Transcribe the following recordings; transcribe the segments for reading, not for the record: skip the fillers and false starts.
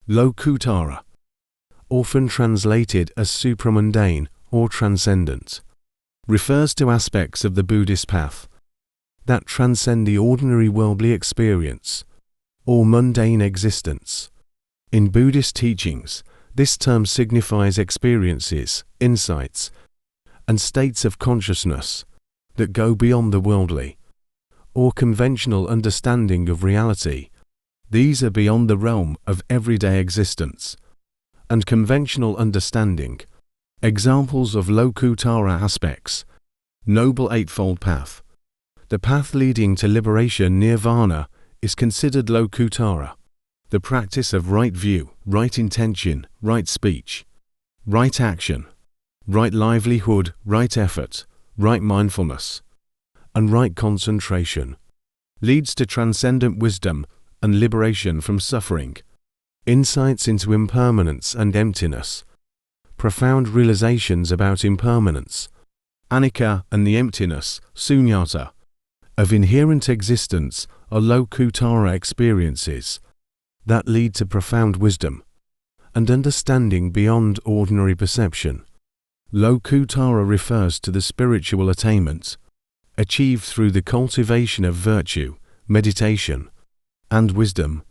Lokutara, often translated as supramundane or transcendent, refers to aspects of the Buddhist path that transcend the ordinary worldly experience or mundane existence. In Buddhist teachings, this term signifies experiences, insights, and states of consciousness that go beyond the worldly or conventional understanding of reality. These are beyond the realm of everyday existence and conventional understanding. Examples of Lokutara aspects: Noble Eightfold Path. The path leading to liberation, nirvana, is considered Lokutara. The practice of right view, right intention, right speech, right action, right livelihood, right effort, right mindfulness, and right concentration leads to transcendent wisdom and liberation from suffering, insights into impermanence and emptiness, profound realizations about impermanence, anicca, and the emptiness, sunyata, of inherent existence are Lokutara experiences that lead to profound wisdom and understanding beyond ordinary perception. Lokutara refers to the spiritual attainment achieved through the cultivation of virtue, meditation, and wisdom,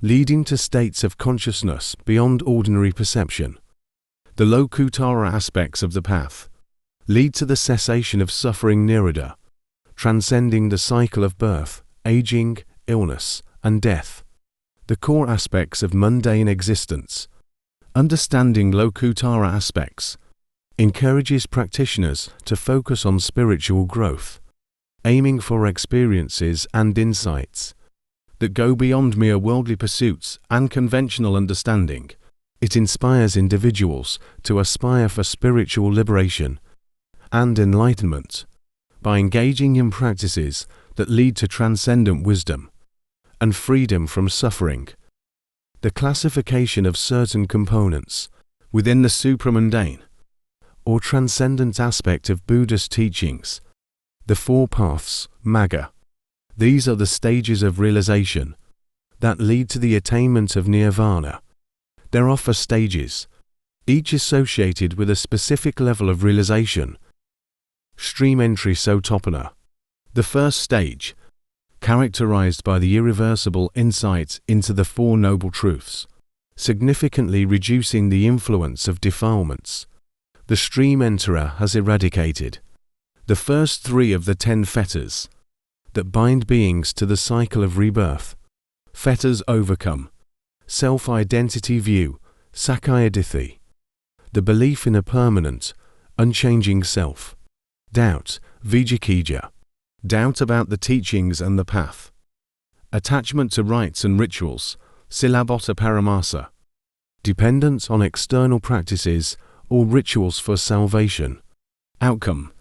leading to states of consciousness beyond ordinary perception. The Lokutara aspects of the path lead to the cessation of suffering, nirvana, transcending the cycle of birth, aging, illness, and death, the core aspects of mundane existence. Understanding Lokutara aspects encourages practitioners to focus on spiritual growth, aiming for experiences and insights that go beyond mere worldly pursuits and conventional understanding. It inspires individuals to aspire for spiritual liberation and enlightenment by engaging in practices that lead to transcendent wisdom and freedom from suffering. The classification of certain components within the supramundane or transcendent aspect of Buddhist teachings. The four paths, magga. These are the stages of realization that lead to the attainment of nirvana. There are 4 stages, each associated with a specific level of realization. Stream entry sotapanna. The first stage, characterized by the irreversible insight into the 4 Noble Truths, significantly reducing the influence of defilements. The stream enterer has eradicated the first 3 of the 10 fetters that bind beings to the cycle of rebirth. Fetters overcome: self-identity view, sakkaya-ditthi, the belief in a permanent, unchanging self; doubt, vijikija, doubt about the teachings and the path; attachment to rites and rituals, silabbata paramasa, dependence on external practices or rituals for salvation. Outcome: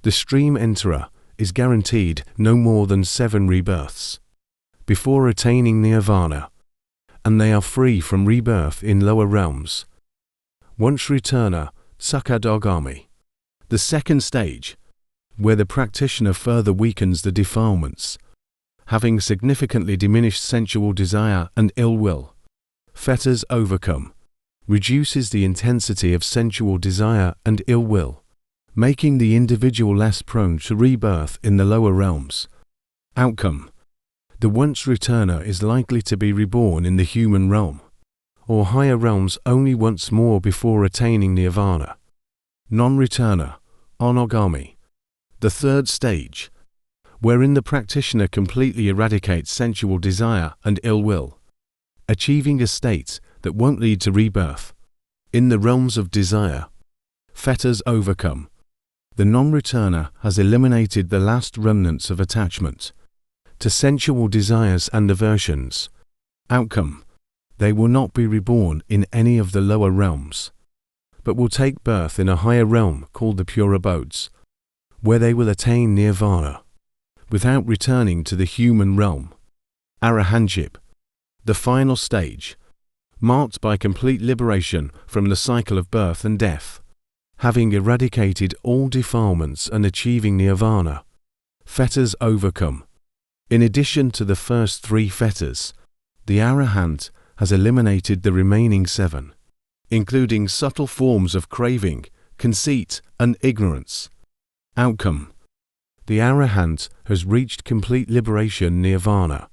the stream enterer is guaranteed no more than 7 rebirths before attaining nirvana, and they are free from rebirth in lower realms. Once returner, sakadagami. The second stage, where the practitioner further weakens the defilements, having significantly diminished sensual desire and ill will. Fetters overcome, reduces the intensity of sensual desire and ill will, making the individual less prone to rebirth in the lower realms. Outcome: the once returner is likely to be reborn in the human realm or higher realms only once more before attaining nirvana. Non-returner, anagami. The third stage, wherein the practitioner completely eradicates sensual desire and ill will, achieving a state that won't lead to rebirth in the realms of desire. Fetters overcome. The non-returner has eliminated the last remnants of attachment to sensual desires and aversions. Outcome: they will not be reborn in any of the lower realms, but will take birth in a higher realm called the pure abodes, where they will attain nirvana without returning to the human realm. Arahantship, the final stage, marked by complete liberation from the cycle of birth and death, having eradicated all defilements and achieving nirvana. Fetters overcome. In addition to the first 3 fetters, the Arahant has eliminated the remaining 7, including subtle forms of craving, conceit, and ignorance. Outcome: the Arahant has reached complete liberation nirvana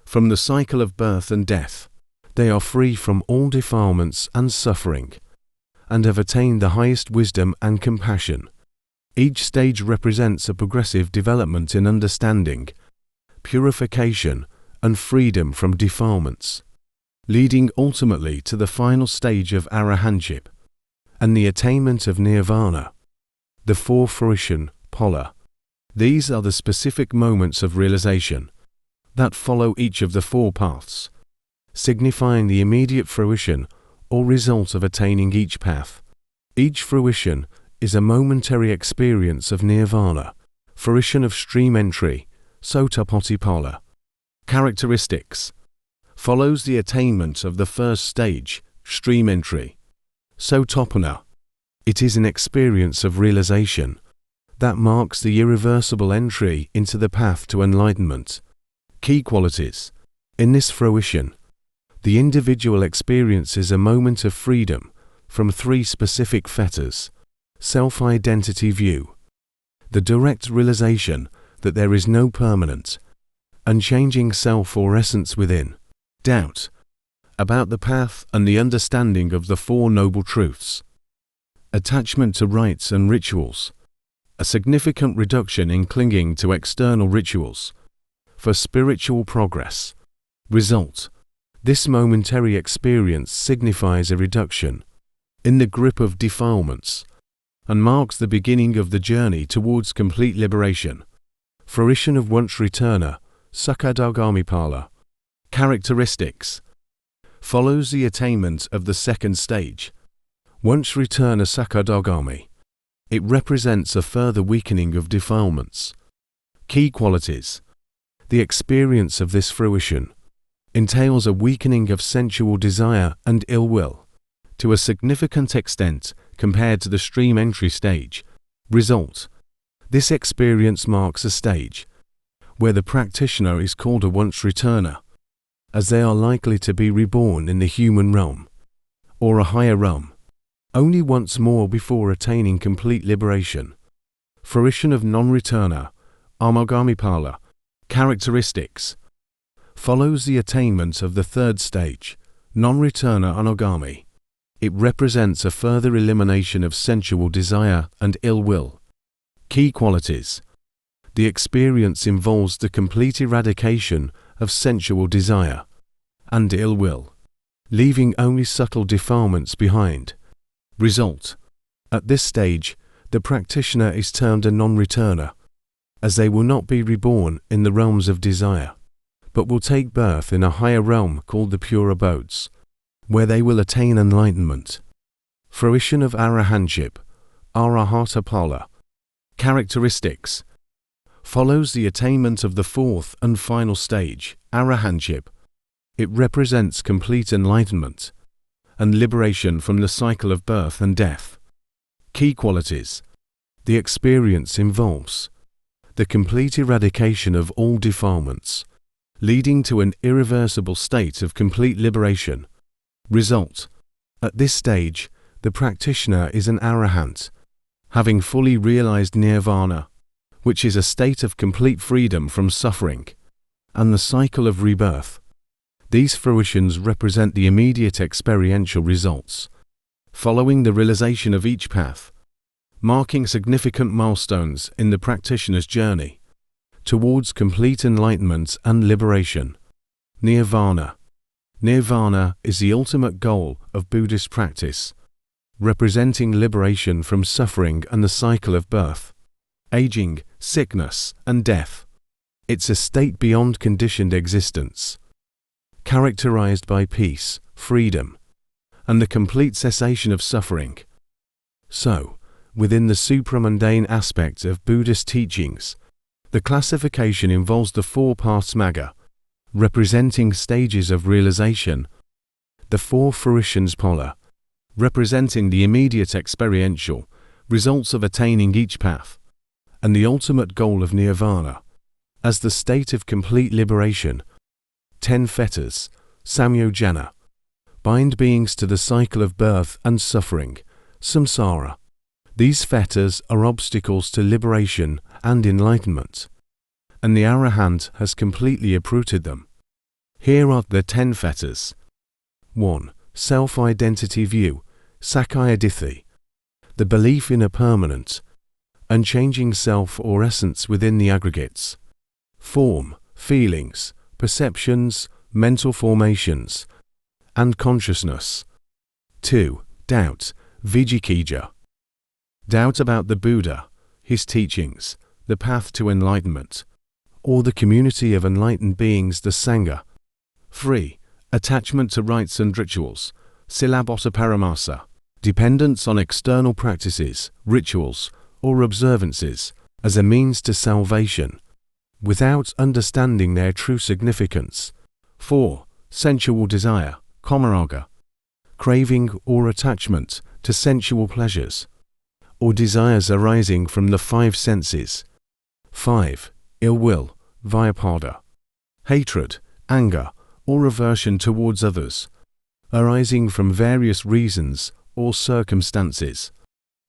from the cycle of birth and death. They are free from all defilements and suffering, and have attained the highest wisdom and compassion. Each stage represents a progressive development in understanding, purification, and freedom from defilements, leading ultimately to the final stage of arahantship and the attainment of nirvana. The 4 fruition, phala. These are the specific moments of realization that follow each of the 4 paths, signifying the immediate fruition or result of attaining each path. Each fruition is a momentary experience of nirvana, fruition of stream entry, Sotapatipala. Characteristics: follows the attainment of the first stage, stream entry, Sotapanna. It is an experience of realization that marks the irreversible entry into the path to enlightenment. Key qualities: in this fruition, the individual experiences a moment of freedom from 3 specific fetters: self-identity view, the direct realization that there is no permanent, unchanging self or essence within; doubt about the path and the understanding of the 4 noble truths; attachment to rites and rituals, a significant reduction in clinging to external rituals for spiritual progress. Result: this momentary experience signifies a reduction in the grip of defilements and marks the beginning of the journey towards complete liberation. Fruition of once returner, Sakadagami-pala. Characteristics: follows the attainment of the second stage, once returner Sakadagami. It represents a further weakening of defilements. Key qualities: the experience of this fruition entails a weakening of sensual desire and ill will to a significant extent compared to the stream entry stage. Result: this experience marks a stage where the practitioner is called a once returner, as they are likely to be reborn in the human realm or a higher realm only once more before attaining complete liberation. Fruition of non-returner, Amargamipala. Characteristics: follows the attainment of the third stage, non-returner anagami. It represents a further elimination of sensual desire and ill will. Key qualities: the experience involves the complete eradication of sensual desire and ill will, leaving only subtle defilements behind. Result: at this stage, the practitioner is termed a non-returner, as they will not be reborn in the realms of desire, but will take birth in a higher realm called the pure abodes, where they will attain enlightenment. Fruition of arahantship, Arahatapala. Characteristics: follows the attainment of the 4th and final stage, arahantship. It represents complete enlightenment and liberation from the cycle of birth and death. Key qualities: the experience involves the complete eradication of all defilements, leading to an irreversible state of complete liberation. Result: at this stage, the practitioner is an arahant, having fully realized nirvana, which is a state of complete freedom from suffering and the cycle of rebirth. These fruitions represent the immediate experiential results, following the realization of each path, marking significant milestones in the practitioner's journey towards complete enlightenment and liberation. Nirvana. Nirvana is the ultimate goal of Buddhist practice, representing liberation from suffering and the cycle of birth, aging, sickness, and death. It's a state beyond conditioned existence, characterized by peace, freedom, and the complete cessation of suffering. So, within the supramundane aspect of Buddhist teachings, the classification involves the 4 paths Magga, representing stages of realization, the 4 fruitions Phala, representing the immediate experiential results of attaining each path, and the ultimate goal of nirvana, as the state of complete liberation, 10 fetters, samyojana, bind beings to the cycle of birth and suffering, samsara. These fetters are obstacles to liberation and enlightenment, and the Arahant has completely uprooted them. Here are the 10 fetters. 1. Self-identity view, Sakkayaditthi, the belief in a permanent, unchanging self or essence within the aggregates. Form, feelings, perceptions, mental formations, and consciousness. 2. Doubt, Vijikija, doubt about the Buddha, his teachings, the path to enlightenment, or the community of enlightened beings, the Sangha. 3. Attachment to rites and rituals, Silabbata Paramasa, dependence on external practices, rituals, or observances as a means to salvation, without understanding their true significance. 4. Sensual desire, Kamaraga, craving or attachment to sensual pleasures, or desires arising from the 5 senses. 5. Ill will, Vyapada, hatred, anger, or aversion towards others, arising from various reasons or circumstances.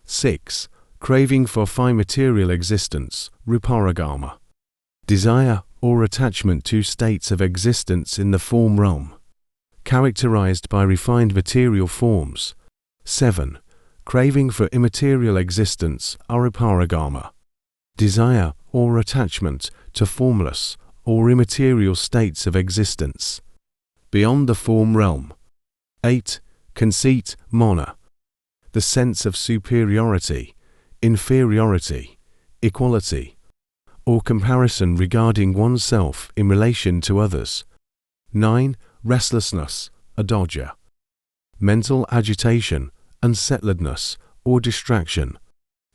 6. Craving for fine material existence, Ruparagama, desire or attachment to states of existence in the form realm, characterized by refined material forms. 7. Craving for immaterial existence, Aruparagama, desire or attachment to formless or immaterial states of existence beyond the form realm. 8. Conceit, Mana, the sense of superiority, inferiority, equality, or comparison regarding oneself in relation to others. 9. Restlessness, Adodja, mental agitation, unsettledness, or distraction,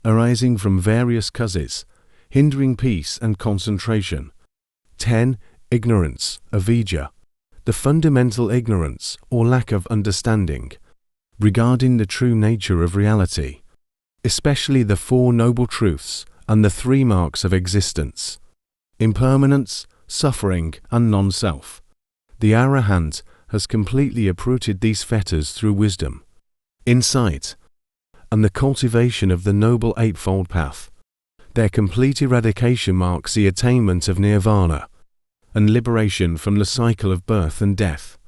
arising from various causes, hindering peace and concentration. 10. Ignorance, Avijja, the fundamental ignorance or lack of understanding regarding the true nature of reality, especially the 4 noble truths and the 3 marks of existence, impermanence, suffering, and non-self. The Arahant has completely uprooted these fetters through wisdom, insight, and the cultivation of the Noble Eightfold Path. Their complete eradication marks the attainment of nirvana and liberation from the cycle of birth and death.